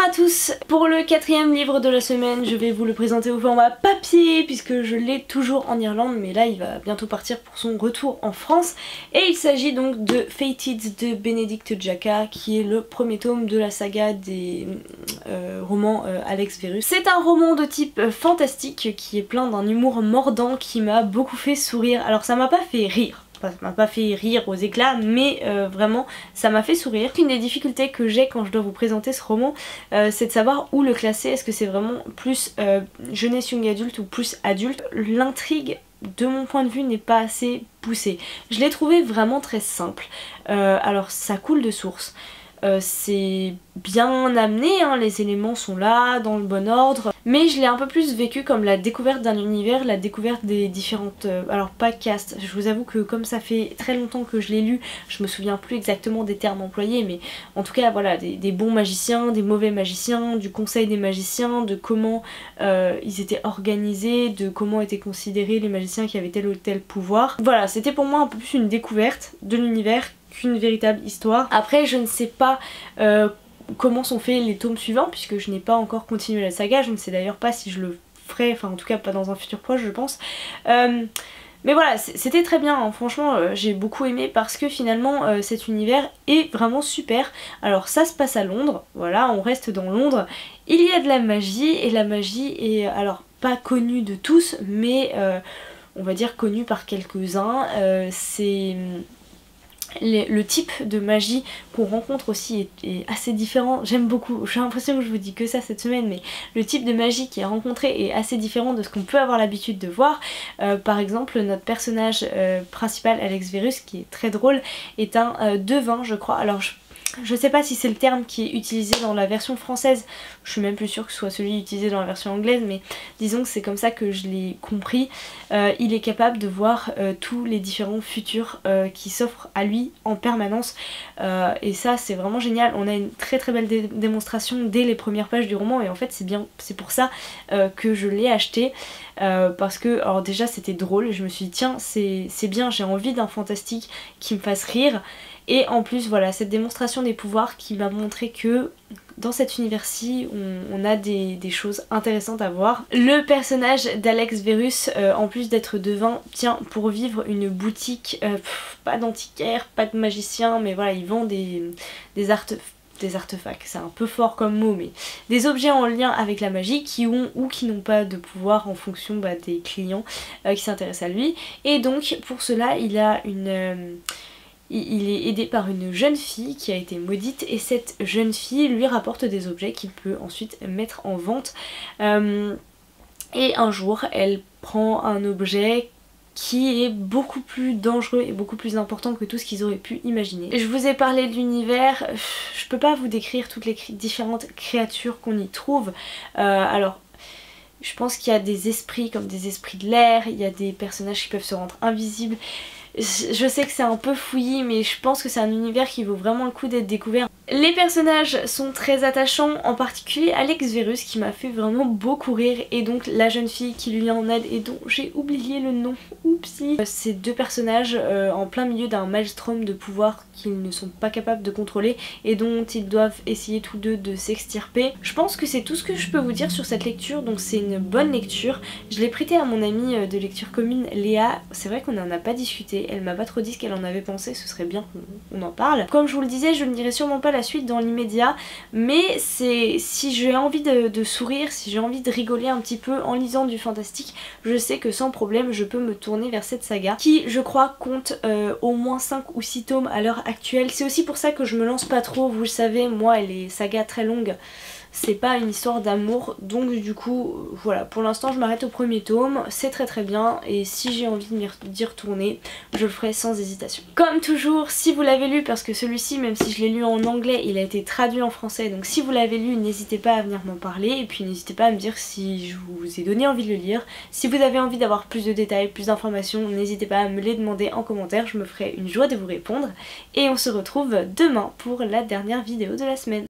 à tous. Pour le 4e livre de la semaine, je vais vous le présenter au format papier puisque je l'ai toujours en Irlande, mais là il va bientôt partir pour son retour en France. Et il s'agit donc de Fated de Benedict Jacka, qui est le premier tome de la saga des romans Alex Verus. C'est un roman de type fantastique qui est plein d'un humour mordant qui m'a beaucoup fait sourire. Alors ça m'a pas fait rire. Enfin, ça m'a pas fait rire aux éclats, mais vraiment ça m'a fait sourire. Une des difficultés que j'ai quand je dois vous présenter ce roman, c'est de savoir où le classer. Est-ce que c'est vraiment plus jeunesse young adulte ou plus adulte? L'intrigue, de mon point de vue, n'est pas assez poussée. Je l'ai trouvé vraiment très simple. Alors ça coule de source. C'est bien amené, hein, les éléments sont là, dans le bon ordre, mais je l'ai un peu plus vécu comme la découverte d'un univers, la découverte des différentes... alors pas castes, je vous avoue que comme ça fait très longtemps que je l'ai lu, je me souviens plus exactement des termes employés, mais en tout cas voilà, des bons magiciens, des mauvais magiciens, du conseil des magiciens, de comment ils étaient organisés, de comment étaient considérés les magiciens qui avaient tel ou tel pouvoir. Voilà, c'était pour moi un peu plus une découverte de l'univers qu'une véritable histoire. Après je ne sais pas comment sont faits les tomes suivants puisque je n'ai pas encore continué la saga, je ne sais d'ailleurs pas si je le ferai, enfin en tout cas pas dans un futur proche je pense. Mais voilà, c'était très bien, hein. Franchement j'ai beaucoup aimé parce que finalement cet univers est vraiment super. Alors ça se passe à Londres, voilà, on reste dans Londres, il y a de la magie et la magie est alors pas connue de tous mais on va dire connue par quelques-uns. C'est... Le type de magie qu'on rencontre aussi est assez différent, j'aime beaucoup, j'ai l'impression que je vous dis que ça cette semaine, mais le type de magie qui est rencontré est assez différent de ce qu'on peut avoir l'habitude de voir. Par exemple notre personnage principal Alex Verus, qui est très drôle, est un devin je crois. Alors je sais pas si c'est le terme qui est utilisé dans la version française, je suis même plus sûre que ce soit celui utilisé dans la version anglaise, mais disons que c'est comme ça que je l'ai compris. Il est capable de voir tous les différents futurs qui s'offrent à lui en permanence, et ça c'est vraiment génial. On a une très très belle démonstration dès les premières pages du roman, et en fait c'est pour ça que je l'ai acheté. Parce que alors déjà c'était drôle, je me suis dit tiens c'est bien, j'ai envie d'un fantastique qui me fasse rire. Et en plus voilà, cette démonstration des pouvoirs qui m'a montré que dans cet univers-ci on a des choses intéressantes à voir. Le personnage d'Alex Verus, en plus d'être devin, tient pour vivre une boutique, pas d'antiquaire, pas de magicien, mais voilà, il vend des artefacts, c'est un peu fort comme mot, mais des objets en lien avec la magie qui ont ou qui n'ont pas de pouvoir en fonction des clients qui s'intéressent à lui. Et donc pour cela il a il est aidé par une jeune fille qui a été maudite, et cette jeune fille lui rapporte des objets qu'il peut ensuite mettre en vente. Et un jour elle prend un objet qui est beaucoup plus dangereux et beaucoup plus important que tout ce qu'ils auraient pu imaginer. Je vous ai parlé de l'univers, je peux pas vous décrire toutes les différentes créatures qu'on y trouve. Alors je pense qu'il y a des esprits comme des esprits de l'air, il y a des personnages qui peuvent se rendre invisibles. Je sais que c'est un peu fouillis, mais je pense que c'est un univers qui vaut vraiment le coup d'être découvert. Les personnages sont très attachants, en particulier Alex Verus qui m'a fait vraiment beaucoup rire, et donc la jeune fille qui lui est en aide et dont j'ai oublié le nom, oupsie. Ces deux personnages en plein milieu d'un maelstrom de pouvoir qu'ils ne sont pas capables de contrôler et dont ils doivent essayer tous deux de s'extirper. Je pense que c'est tout ce que je peux vous dire sur cette lecture, donc c'est une bonne lecture. Je l'ai prêtée à mon amie de lecture commune Léa, c'est vrai qu'on n'en a pas discuté, elle m'a pas trop dit ce qu'elle en avait pensé, ce serait bien qu'on en parle. Comme je vous le disais, je ne dirai sûrement pas la suite dans l'immédiat, mais si j'ai envie de sourire, si j'ai envie de rigoler un petit peu en lisant du fantastique, je sais que sans problème je peux me tourner vers cette saga qui je crois compte au moins 5 ou 6 tomes à l'heure actuelle. C'est aussi pour ça que je me lance pas trop, vous le savez, moi les sagas très longues c'est pas une histoire d'amour, donc du coup voilà, pour l'instant je m'arrête au premier tome, c'est très très bien, et si j'ai envie d'y retourner je le ferai sans hésitation. Comme toujours, si vous l'avez lu, parce que celui-ci même si je l'ai lu en anglais il a été traduit en français, donc si vous l'avez lu n'hésitez pas à venir m'en parler, et puis n'hésitez pas à me dire si je vous ai donné envie de le lire. Si vous avez envie d'avoir plus de détails, plus d'informations, n'hésitez pas à me les demander en commentaire, je me ferai une joie de vous répondre, et on se retrouve demain pour la dernière vidéo de la semaine.